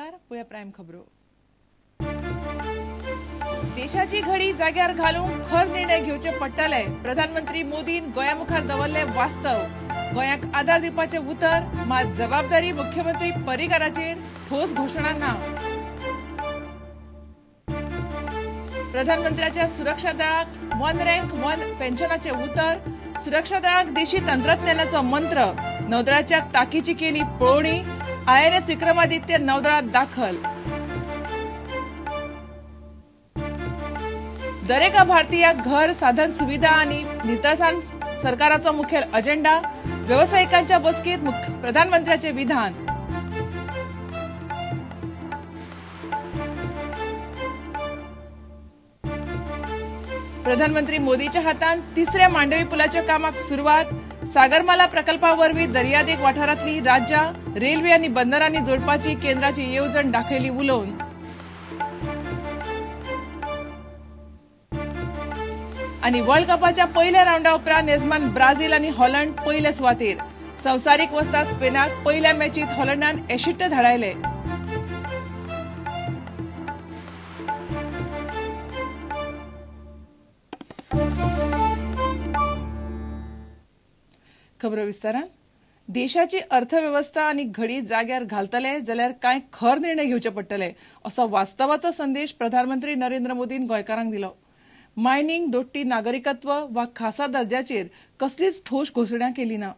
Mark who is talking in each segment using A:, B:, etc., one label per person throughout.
A: नमस्कार, पळया प्रायम खबरो। देशाची घडी जाग्यार घालूंक खर निर्णय घेवचे पडटले। प्रधानमंत्री मोदीन गोंया मुखार दवरले वास्तव। गोंयाक आदार दिवपाचे उतर, मात जबाबदारी मुख्यमंत्री पर्रीकाराचेर ठोस घोषणा ना। प्रधानमंत्र्याच्या सुरक्षा दळाक वन रँक वन पेन्शनाचे उतर। सुरक्षा दळाक देशी तंत्रज्ञानाचो मंत्र। नौदळाच्या ताकीची केली पळोवणी। INS विक्रमादित्य नौदळात दाखल। दरेका भारतीयाक घर, साधन सुविधा आणि नितळसाण सरकाराचो मुखेल अजेंडा। व्यावसायिकांच्या बसकेत प्रधानमंत्र्याचे विधान। प्रधानमंत्री मोदीच्या हातान तिसऱ्या मांडवी पुलाच्या कामाक सुरुवात। सागरमाला प्रकल्पावरवीं दर्यादेग वाठारांतली राज्यां, रेल्वे आनी बंदरांनी जोडपाची केंद्राची येवजण दाखयली उलोवन। आनी वर्ल्ड कपाच्या पयल्या राउंडा उपरांत येजमान ब्राझील आनी हॉलंड पयले सुवातेर। संवसारीक वस्ताद स्पेनाक पयल्या मॅचीत हॉलंडान 66 धाडायले। खबरो विस्तारान। देशाची अर्थव्यवस्था आनी घडी जाग्यार घालतले जाल्यार कांय खर निर्णय घेवचे पडटले असो वास्तवाचो संदेश प्रधानमंत्री नरेंद्र मोदीन गोंयकारांक दिलो। मायनिंग, दोट्टी नागरिकत्व वा खासा दर्ज्याचेर कसलीच ठोस घोशणा केली ना।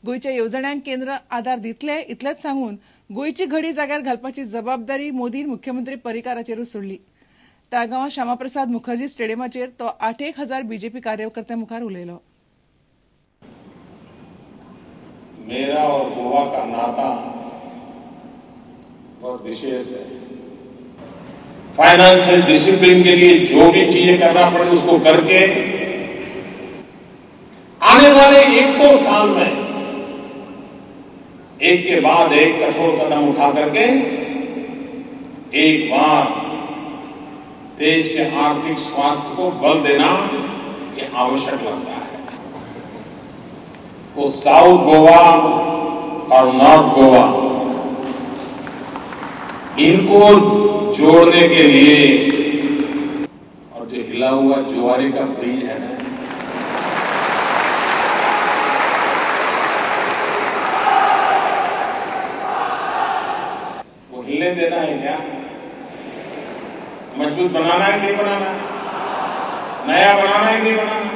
A: गोंयच्या येवजण्यांक केंद्र आदार दितले इतलेच सांगून गोंयची घडी जाग्यार घालपाची जबाबदारी मोदीन मुख्यमंत्री पर्रीकाराचेरूच सोडली। ताळगांवां श्यामाप्रसाद मुखर्जी स्टेडियमाचेर तो 8,000 BJP कार्यकर्त्यां मुखार उलयलो।
B: मेरा और गोवा का नाता बहुत विशेष है। फाइनेंशियल डिसिप्लिन के लिए जो भी चीजें करना पड़े उसको करके आने वाले 1-2 साल में एक के बाद एक कठोर कदम उठा करके एक बार देश के आर्थिक स्वास्थ्य को बल देना ये आवश्यक लगता है। तो साउथ गोवा और नॉर्थ गोवा इनको जोड़ने के लिए और जो हिला हुआ जुआरी का ब्रिज है ना, वो हिलने देना है क्या? मजबूत बनाना है नहीं बनाना? नया बनाना है नहीं बनाना?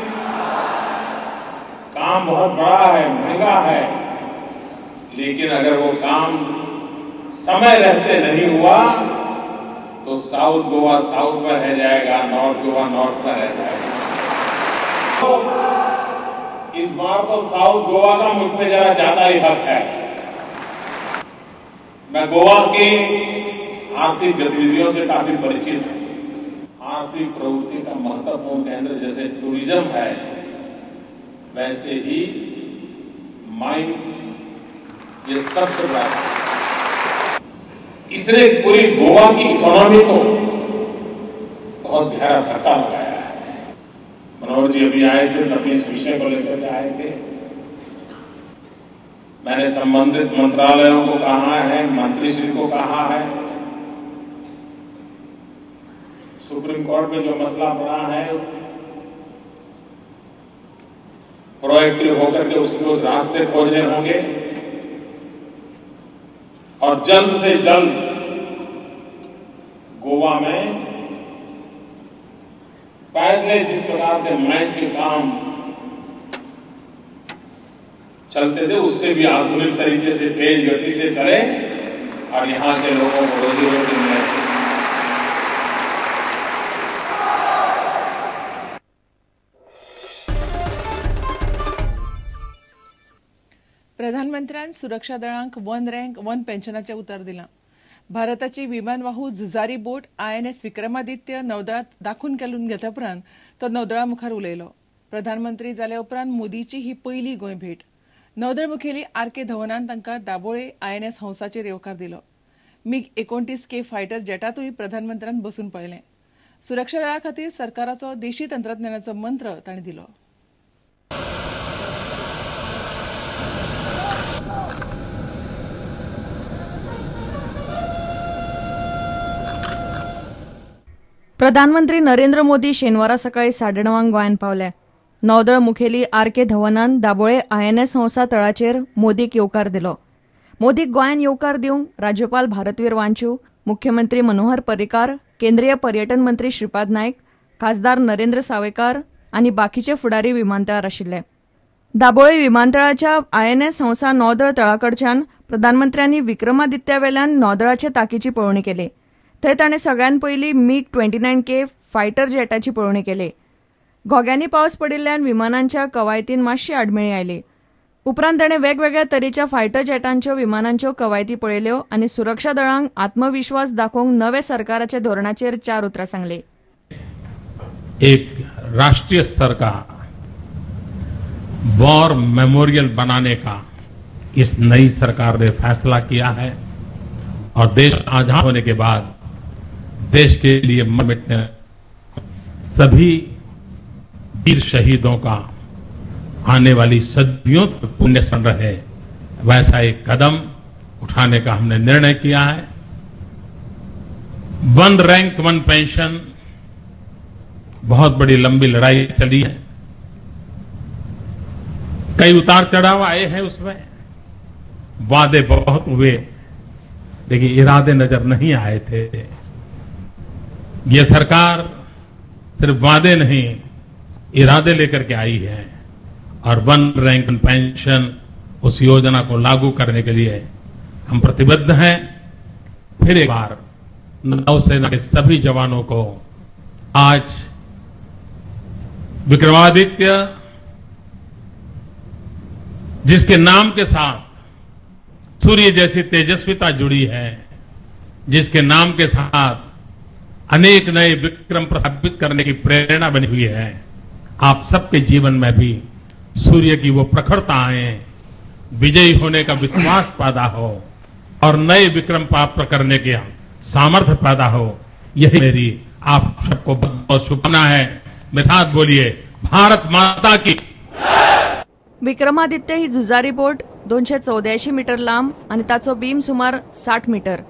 B: काम बहुत बड़ा है, महंगा है, लेकिन अगर वो काम समय रहते नहीं हुआ तो साउथ गोवा साउथ में रह जाएगा, नॉर्थ गोवा नॉर्थ में रह जाएगा। तो इस बार तो साउथ गोवा का मुझ पे जरा ज्यादा ही हक है। मैं गोवा की आर्थिक गतिविधियों से काफी परिचित हूं। आर्थिक प्रवृत्ति का महत्वपूर्ण केंद्र जैसे टूरिज्म है, वैसे ही माइंस ये सबसे बड़ा। इसने पूरी गोवा की इकोनॉमी को बहुत गहरा धक्का लगाया है। मनोहर जी अभी आए थे, तभी इस विषय को लेकर के आए थे। मैंने संबंधित मंत्रालयों को कहा है, मंत्री श्री को कहा है, सुप्रीम कोर्ट में जो मसला पड़ा है प्रोएक्टिव होकर के उसके उस रास्ते खोजने होंगे और जल्द से जल्द गोवा में पहले जिस प्रकार से मैच के काम चलते थे उससे भी आधुनिक तरीके से तेज गति से चले और यहां के लोगों को रोजी रोटी मिले।
A: प्रधानमंत्र्यान सुरक्षा दळांक वन रँक वन पेन्शनाचे उतर दिलां। भारताची विमानवाहू झुजारी बोट INS विक्रमादित्य नौदळात दाखून केलून घेतल्या उपरांत तो नौदळा मुखार उलयलो। प्रधानमंत्री जाले उपरांत मोदीची ही पयली गोंय भेट। नौदळ मुखेली RK धवनान तांकां दाबोळे INS हंसाचेर येवकार दिलो। MiG-29K फायटर जेटातूय प्रधानमंत्र्यान बसून पळयलें। सुरक्षा दळा खातीर सरकाराचो देशी तंत्रज्ञानाचो मंत्र तांणी दिलो।
C: प्रधानमंत्री नरेंद्र मोदी शेनवारा सकाळी 9:30 गोंयांत पावले. नौदळ मुखेली आर.के. धवनान दाबोळे INS हंसा तळाचेर मोदीक येवकार दिलो. मोदीक गोंयांत येवकार दिवंक राज्यपाल भारतवीर वांचू, मुख्यमंत्री मनोहर पर्रीकार, केंद्रीय पर्यटन मंत्री श्रीपाद नायक, खासदार नरेंद्र सावयकार आनी बाकीचे फुडारी विमानतळार आशिल्ले. दाबोळे विमानतळाच्या INS हंसा नौदळ तळाकडच्यान प्रधानमंत्र्यांनी विक्रमादित्यावेल्यान नौदळाचे तांकीची पळोवणी केली. थंय ताणें सगळ्यात पयलीं MiG-29K फायटर जेटाची पळोवणी केली. घोग्यांनी पावस पडिल्ल्यान विमानांच्या कवायतींत मातशी आडमेळी आयली. उपरांत ताणें वेगवेगळ्या तरेच्या फायटर जेटांच्यो विमानांच्यो कवायती पळयल्यो आनी सुरक्षा दळांक आत्मविश्वास दाखोवंक नवे सरकाराच्या धोरणाचेर 4 उतरां सांगली.
B: एक राष्ट्रीय स्तर का वॉर मेमोरियल बनाने का इस नई सरकार ने फैसला किया है और देश आजाद होने के बाद देश के लिए मर मिटने सभी वीर शहीदों का आने वाली सदियों तक पुण्य स्मरण रहे, वैसा एक कदम उठाने का हमने निर्णय किया है. 1 रैंक 1 पेंशन बहुत बड़ी लंबी लड़ाई चली है. कई उतार चढ़ाव आए हैं, उसमें वादे बहुत हुए लेकिन इरादे नजर नहीं आए थे. ये सरकार सिर्फ वादे नहीं इरादे लेकर के आई है और 1 रैंक 1 पेंशन उस योजना को लागू करने के लिए हम प्रतिबद्ध हैं. फिर एक बार नौसेना के सभी जवानों को आज विक्रमादित्य जिसके नाम के साथ सूर्य जैसी तेजस्विता जुड़ी है, जिसके नाम के साथ अनेक नए विक्रम स्थापित करने की प्रेरणा बनी हुई है, आप सबके जीवन में भी सूर्य की वो प्रखरता आए, विजयी होने का विश्वास पैदा हो और नए विक्रम प्राप्त करने के सामर्थ्य पैदा हो. यही मेरी आप सबको बहुत शुभकामना है. मेरे साथ बोलिए, भारत माता की.
C: विक्रमादित्य ही झुजारी बोट 284 मीटर लांब आनी ताचो बीम सुमार 60 मीटर,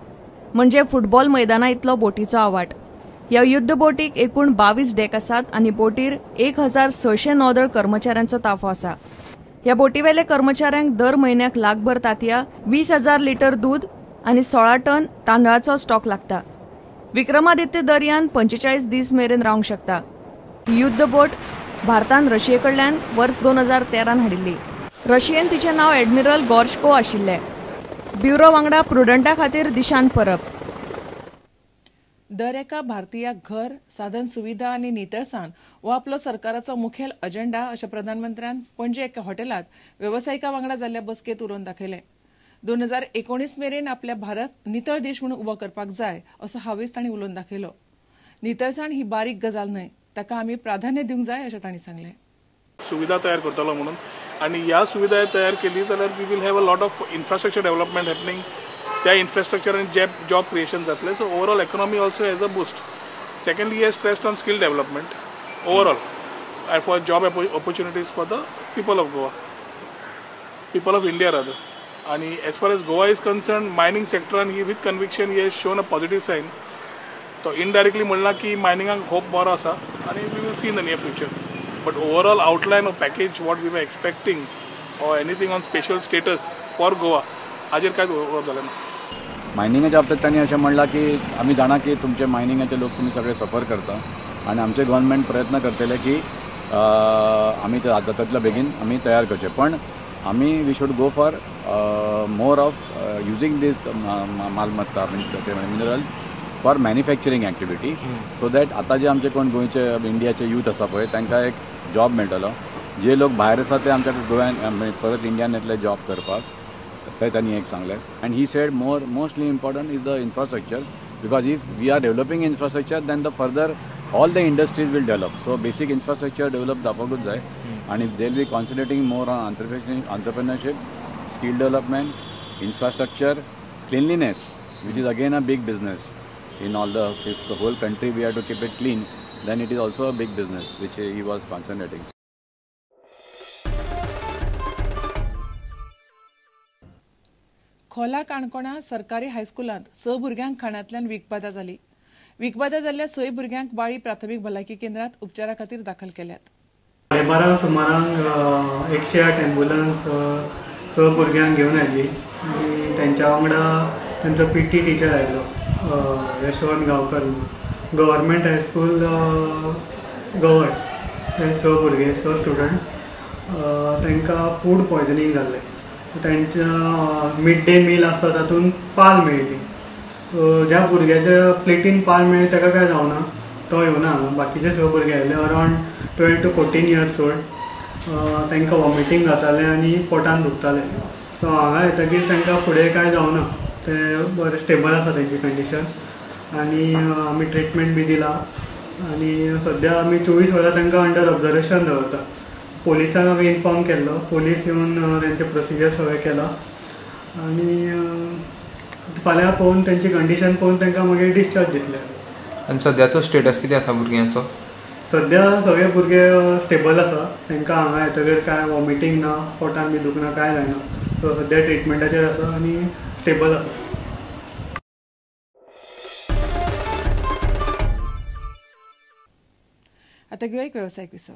C: म्हणजे फुटबॉल मैदाना इतलो बोटीचो आवाट. ह्या युद्ध बोटीक एकूण 22 डेक आसात आनी बोटीर 1600 नौदळ कर्मचाऱ्यांचो ताफो आसा. ह्या बोटीवेले कर्मचाऱ्यांक दर म्हयन्याक लाखभर तांतयां, 20,000 लिटर दूध आनी 16 टन तांदळाचो स्टॉक लागता. विक्रमादित्य दर्यान 45 दीस मेरेन रावंक शकता. ही युद्ध बोट भारतान रशियेकडल्यान वर्स 2013 हाडिल्ली. रशियेन तिचें नांव एडमिरल गॉर्शको आशिल्लें. ब्युरो वांगडा प्रुडंटा खातीर दिशांत परब.
A: दर एका भारतीयाक घर, साधन सुविधा आनी नितळसाण हो आपलो सरकाराचो मुखेल अजेंडा अशें प्रधानमंत्र्यान पणजे एका हॉटेलात वेवसायिका वांगडा जाल्ल्या बसकेत उलोवन दाखयलें. 2019 मेरेन आपल्या भारत नितळ देश म्हणून उबो करपाक जाय असो हावेस तांणी उलोवन दाखयलो. नितळसाण ही बारीक गजाल न्हय, ताका आमी प्राधान्य दिवंक जाय अशें तांणी सांगलें.
D: सुविधा तयार करतलो म्हणून आणि ह्या सुविधा तयार केली जाल्यार we will have a lot of infrastructure development happening. त्या इन्फ्रास्ट्रक्चरान जॉब क्रिएशन जातलें. So overall economy also has a boost. Secondly he stressed on skill development overall for job opportunities for the people of Goa, people of India rather. आणि as far as Goa is concern, mining सेक्टरान he with conviction he has shown a positive sign. तो indirectly म्हणला की मायनिंगाक hope बरो आसा आणि we will see in the near future. But overall outline of package what we were expecting or anything on special status for Goa हाजेर कांयच उलोवप जालें ना.
E: मायनिंगाच्या बाबतीत त्यांनी अशें म्हणलां की आमी जाणा की तुमचे मायनिंगाचे लोक तुमी सगळे सफर करता आणि आमचे गव्हर्नमेंट प्रयत्न करतले की आमी ते जाता तितले बेगीन आमी तयार करचे. पण आमी we should go for more of using this मालमत्ता minerals for manufacturing activity, so that आता जे आमचे कोण गोंयचे इंडियाचे यूथ आसा पळय तांकां एक जॉब मेळटलो. जे लोक भायर आसा ते आमच्या गोंयान परत इंडियान येतले जॉब करपाक, ते त्यांनी एक सांगलें. And he said mostly important is the infrastructure, because if we are developing infrastructure then the further all the industries will develop. So basic infrastructure develop जावपाकूच जाय. आणि they will be concentrating more on entrepreneurship, skill development, infrastructure, cleanliness, which is again a big business. In all if the whole country we have to keep it clean, then it is also a big business, which he was concentrating.
A: खोला काणकोणा सरकारी हायस्कुलांत 6 भुरग्यांक खाणांतल्यान विखबाधा जाली. विखबाधा जाल्ल्या 6 भुरग्यांक बाळी प्राथमीक भलायकी केंद्रात उपचारा खातीर दाखल केल्यात.
F: 12 सुमाराक 108 ॲम्ब्युलन्स 6 भुरग्यांक घेवन आयिल्ली आनी तेंच्या वांगडा तेंचो PT टिचर आयिल्लो यशवंत गांवकर गव्हर्मेंट हायस्कूल गवड. ते 6 भुरगे 6 स्टुडंट तांकां फूड पॉयझनिंग जाल्लें. तांच्या मिड डे मील आसता तातूंत पाल मेळिल्ली. ज्या भुरग्याच्या प्लेटीन पाल मेळ्ळी ताका काय जावना, तो येवना हांगा. बाकीचे 6 भुरगे आयिल्ले अरावंड 12 to 14 years ओल्ड. तांकां वॉमिटींग जातालें आनी पोटान दुखतालें. सो हांगा येतकीर तांकां फुडें काय जावना, ते बरें स्टेबल आसा तेंची कंडिशन आनी आमी ट्रिटमेंट बी दिला आनी सद्या आमी 24 वरां तांकां अंडर ऑब्जर्वेशन दवरता. पोलिसांक आमी इन्फॉर्म केल्लो, पोलीस येवन तेंचे प्रोसिजर सगळें केलां आनी फाल्यां पळोवन तेंची कंडिशन पळोवन तांकां मागीर डिस्चार्ज दितले.
G: आनी सद्याचो स्टेटस कितें आसा भुरग्यांचो?
F: सद्या सगळे भुरगे स्टेबल आसा. तांकां हांगा येतकीर काय वॉमिटींग ना, पोटान बी दुखना, काय जायना. सो सद्या ट्रिटमेंटाचेर आसा आनी स्टेबल आसा.
A: आता घेऊया एक व्यावसायिक विसव.